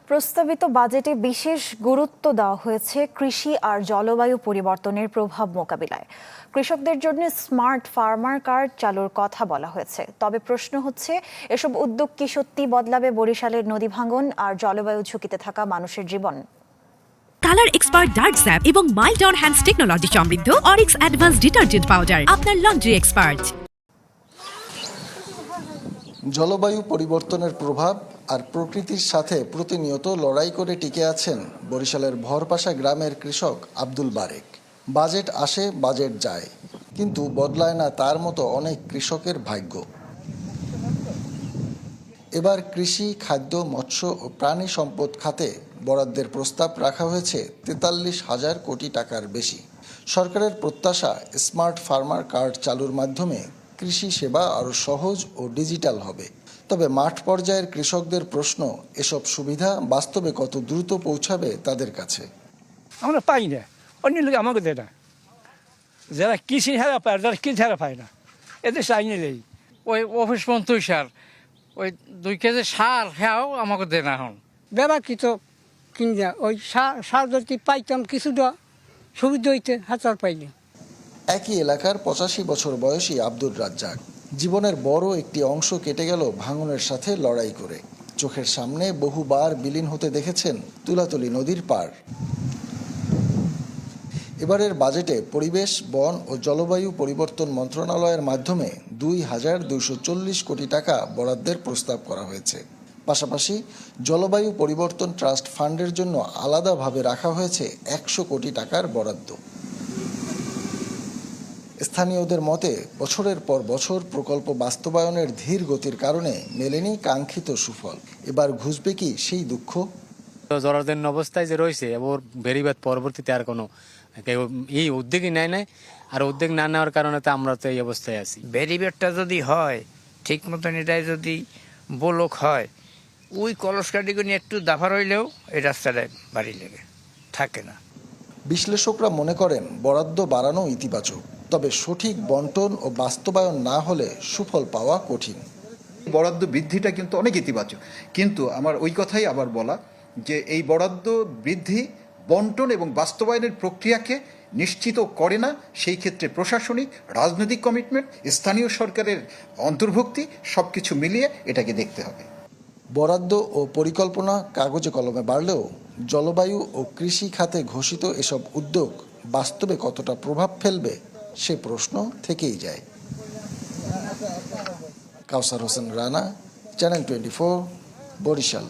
প্রস্তাবিত বাজেটে বিশেষ গুরুত্ব দেওয়া হয়েছে কৃষি আর জলবায়ু পরিবর্তনের প্রভাব মোকাবিলায়। কৃষকদের জন্য স্মার্ট ফার্মার কার্ড চালুর কথা বলা হয়েছে। তবে প্রশ্ন হচ্ছে, এসব উদ্যোগ কি সত্যি বদলাবে বরিশালের নদী ভাঙন আর জলবায়ু ঝুঁকিতে থাকা মানুষের জীবন? কালার এক্সপার্ট ডার্ক স্যাপ এবং মাইল্ড অন হ্যান্ডস টেকনোলজি সমৃদ্ধ অরিক্স অ্যাডভান্স ডিটারজেন্ট পাউডার আপনার লন্ড্রি এক্সপার্ট। জলবায়ু পরিবর্তনের প্রভাব আর প্রকৃতির সাথে প্রতিনিয়ত লড়াই করে টিকে আছেন বরিশালের ভরপাশা গ্রামের কৃষক আব্দুল বারেক। বাজেট আসে, বাজেট যায়, কিন্তু বদলায় না তার মতো অনেক কৃষকের ভাগ্য। এবার কৃষি, খাদ্য, মৎস্য ও প্রাণী সম্পদ খাতে বরাদ্দের প্রস্তাব রাখা হয়েছে ৪৩,০০০ কোটি টাকার বেশি। সরকারের প্রত্যাশা, স্মার্ট ফার্মার কার্ড চালুর মাধ্যমে কৃষি সেবা আরও সহজ ও ডিজিটাল হবে। তবে মাঠ পর্যায়ের কৃষকদের প্রশ্ন, এসব সুবিধা বাস্তবে কত দ্রুত পৌঁছাবে তাদের কাছে। আমরা পাই না, অন্য লোক আমাকে দেয় না। যারা কৃষি হারা পায়, যারা কৃষি হারা পায় না, এদের চাইনি নেই। ওই অফিস পর্যন্তই সার, ওই 2 কেজি সার হ্যাঁ আমাকে দেয় না। এখন ব্যবহার তো কিনা ওই সার যদি পাইতাম কিছুটা সুবিধা হইতে হাজার পাইনি। একই এলাকার ৮৫ বছর বয়সী আব্দুর রাজ্জাক জীবনের বড় একটি অংশ কেটে গেল ভাঙনের সাথে লড়াই করে। চোখের সামনে বহুবার বিলীন হতে দেখেছেন তুলাতলী নদীর পাড়। এবারের বাজেটে পরিবেশ, বন ও জলবায়ু পরিবর্তন মন্ত্রণালয়ের মাধ্যমে ২,২৪০ কোটি টাকা বরাদ্দের প্রস্তাব করা হয়েছে। পাশাপাশি জলবায়ু পরিবর্তন ট্রাস্ট ফান্ডের জন্য আলাদাভাবে রাখা হয়েছে ১০০ কোটি টাকার বরাদ্দ। স্থানীয়দের মতে, বছরের পর বছর প্রকল্প বাস্তবায়নের ধীর গতির কারণে মেলেনি কাঙ্ক্ষিত সুফল। এবার ঘুষবে কি সেই দুঃখ? জরাজীর্ণ অবস্থায় যে রয়েছে, ওর বেরিবাদ পরবর্তীতে আর কোনো এই উদ্যোগই নেয় নাই। আর উদ্যোগ না নেওয়ার কারণে তো আমরা তো এই অবস্থায় আছি। ব্যারিবেডটা যদি হয় ঠিক মতন, এটাই যদি বলক হয়, ওই কলসকাটিকে নিয়ে একটু দাফা রইলেও এই রাস্তাটা বাড়ি লেগে থাকে না। বিশ্লেষকরা মনে করেন বরাদ্দ বাড়ানো ইতিবাচক, তবে সঠিক বন্টন ও বাস্তবায়ন না হলে সুফল পাওয়া কঠিন। বরাদ্দ বৃদ্ধিটা কিন্তু অনেক ইতিবাচক, কিন্তু আমার ওই কথাই আবার বলা যে এই বরাদ্দ বৃদ্ধি বন্টন এবং বাস্তবায়নের প্রক্রিয়াকে নিশ্চিত করে না। সেই ক্ষেত্রে প্রশাসনিক, রাজনৈতিক কমিটমেন্ট, স্থানীয় সরকারের অন্তর্ভুক্তি সবকিছু মিলিয়ে এটাকে দেখতে হবে। বরাদ্দ ও পরিকল্পনা কাগজে কলমে বাড়লেও জলবায়ু ও কৃষি খাতে ঘোষিত এসব উদ্যোগ বাস্তবে কতটা প্রভাব ফেলবে সে প্রশ্ন থেকেই যায়। কাউসার হোসেন রানা, চ্যানেল 24, বরিশাল।